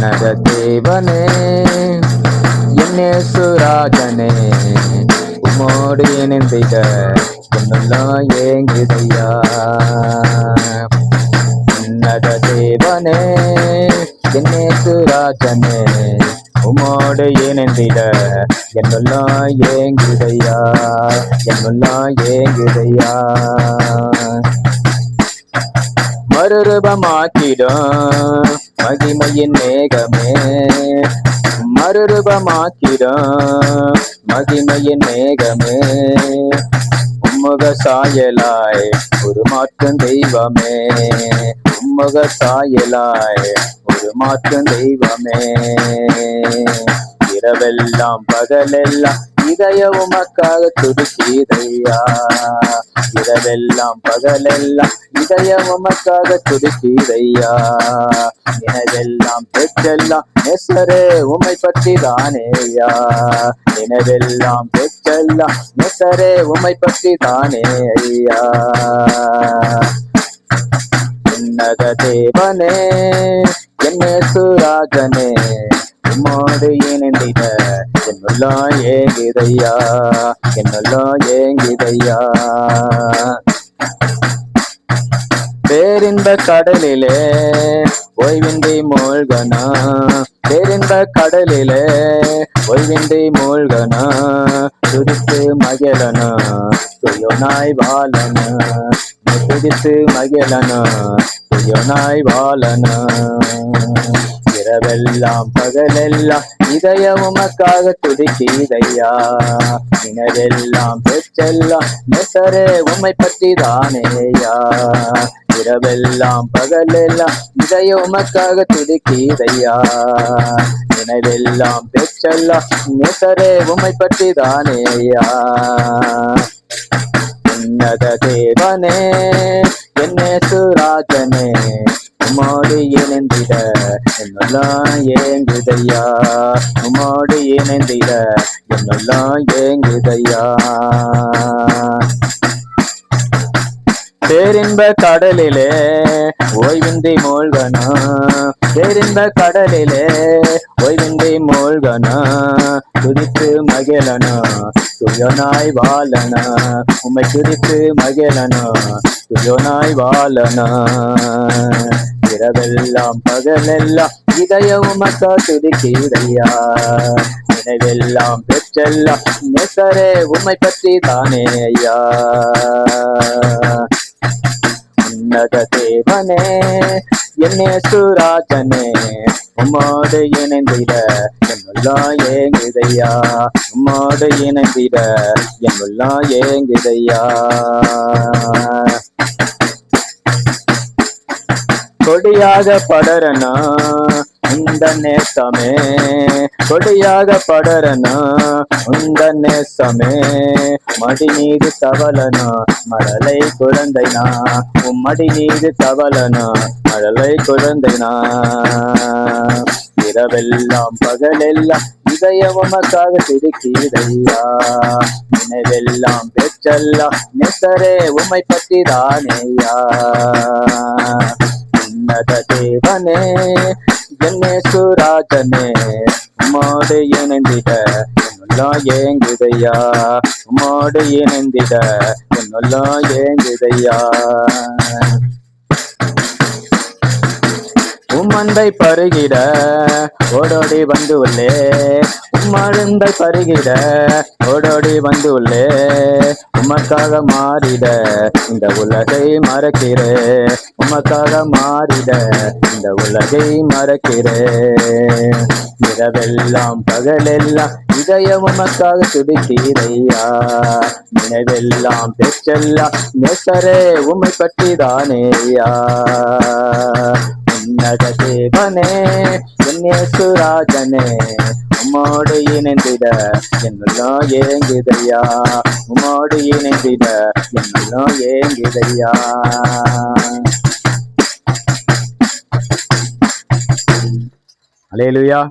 உன்னத தேவனே என் இயேசுராஜனே, உம்மோடு இணைந்திட என்னெல்லாம் ஏங்குதையா. உன்னத தேவனே என் இயேசுராஜனே, உம்மோடு இணைந்திட என்னெல்லாம் ஏங்குதையா, என்னெல்லாம் ஏங்குதையா. மறுரூபமாக்கிடும் மகிமையின் மேகமே, மறுரூபமாக்கிடும் மகிமையின் மேகமே, உம்முக சாயலாய் ஒரு மாற்றும் தெய்வமே, உம்முக சாயலாய் ஒரு மாற்றும் தெய்வமே. இரவெல்லாம் பகலெல்லாம் இதய உமக்காக துடிக்குதையா, இரவெல்லாம் பகலெல்லாம் இதய உமக்காக துடிக்குதையா. நினைவெல்லாம் பெற்றெல்லாம் நெசரே உம்மை பற்றி தானேயா, நினைவெல்லாம் பெற்றெல்லாம் நெசரே உம்மை பற்றி தானே ஐயா. உன்னத தேவனே என் இயேசுராஜனே, உம்மோடு இணைந்திட என்னெல்லாம் ஏங்குதையா, என்னெல்லாம் ஏங்குதையா. பேரின்ப கடலிலே ஓய்வின்றி மூழ்கனா, பேரின்ப கடலிலே ஓய்வின்றி மூழ்கனா, துடித்து மகிழனா துயோனாய் வாழனா, துடித்து மகிழனா துயோனாய் வாழனா. இரவெல்லாம் பகலெல்லாம் இதய உமக்காக துடிக்குதையா, நினைவெல்லாம் பெற்றெல்லாம் நெசரே உம்மை பற்றி தானேயா. இரவெல்லாம் பகலெல்லாம் இதய உமக்காக துடிக்குதையா, நினைவெல்லாம் பெற்றெல்லாம் நெசரே உம்மை பற்றி தானேயா. உன்னத தேவனே என் இயேசுராஜனே, உம்மோடு இணைந்திட என்னெல்லாம் ஏங்குதையா, உம்மோடு இணைந்திட என்னெல்லாம் ஏங்குதையா. பேரின்ப கடலிலே ஓய்வின்றி மூழ்கனா, பேரின்ப கடலிலே ஓய்வின்றி மூழ்கனா, துடித்து மகிழனா துயோனாய் வாழனா, உம்மை துடித்து மகிழனா துயோனாய் வாழனா. இரவெல்லாம் பகலெல்லாம் இதய உமக்கா துடிக்குதையா, நினைவெல்லாம் பெற்றெல்லாம் நெசரே உம்மை பற்றி தானே ஐயா. உன்னத தேவனே என் இயேசுராஜனே, உம்மோடு இணைந்திட என்னெல்லாம் ஏங்குதையா, உம்மோடு இணைந்திட என்னெல்லாம் ஏங்குதையா. கொடியாக படரனா இந்த நேசமே, கொடியாக படரனா இந்த நேசமே, மடி மீது தவளனா மழலை குழந்தைனா, உம்மடி மீது தவளனா மழலை குழந்தைனா. இரவெல்லாம் பகலெல்லாம் இதய உமக்காக துடிக்குதையா, நினைவெல்லாம் பெற்றெல்லாம் நெசரே உம்மை பற்றி தானேயா. உன்னத தேவனே என் இயேசுராஜனே, உம்மோடு இணைந்திட என்னெல்லாம் ஏங்குதையா, உம்மோடு இணைந்திட என்னெல்லாம் ஏங்குதையா. உம்மந்தை பருகிட ஓடோடி வந்து உள்ளே, உம்மழுந்தை பருகிட ஓடோடி வந்து உள்ளே, உமக்காக மாறிட இந்த உலகை மறக்கிறே, உமக்காக மாறிட இந்த உலகை மறக்கிறே. இரவெல்லாம் பகலெல்லாம் இதய உமக்காக துடிக்குதையா, நினைவெல்லாம் பெற்றெல்லாம் நெசரே உம்மை பற்றி தானேயா. உன்னத தேவனே என் இயேசுராஜனே, உம்மோடு இணைந்திட என்னெல்லாம் ஏங்குதையா, உம்மோடு இணைந்திட என்னெல்லாம் ஏங்குதையா. அல்லேலூயா.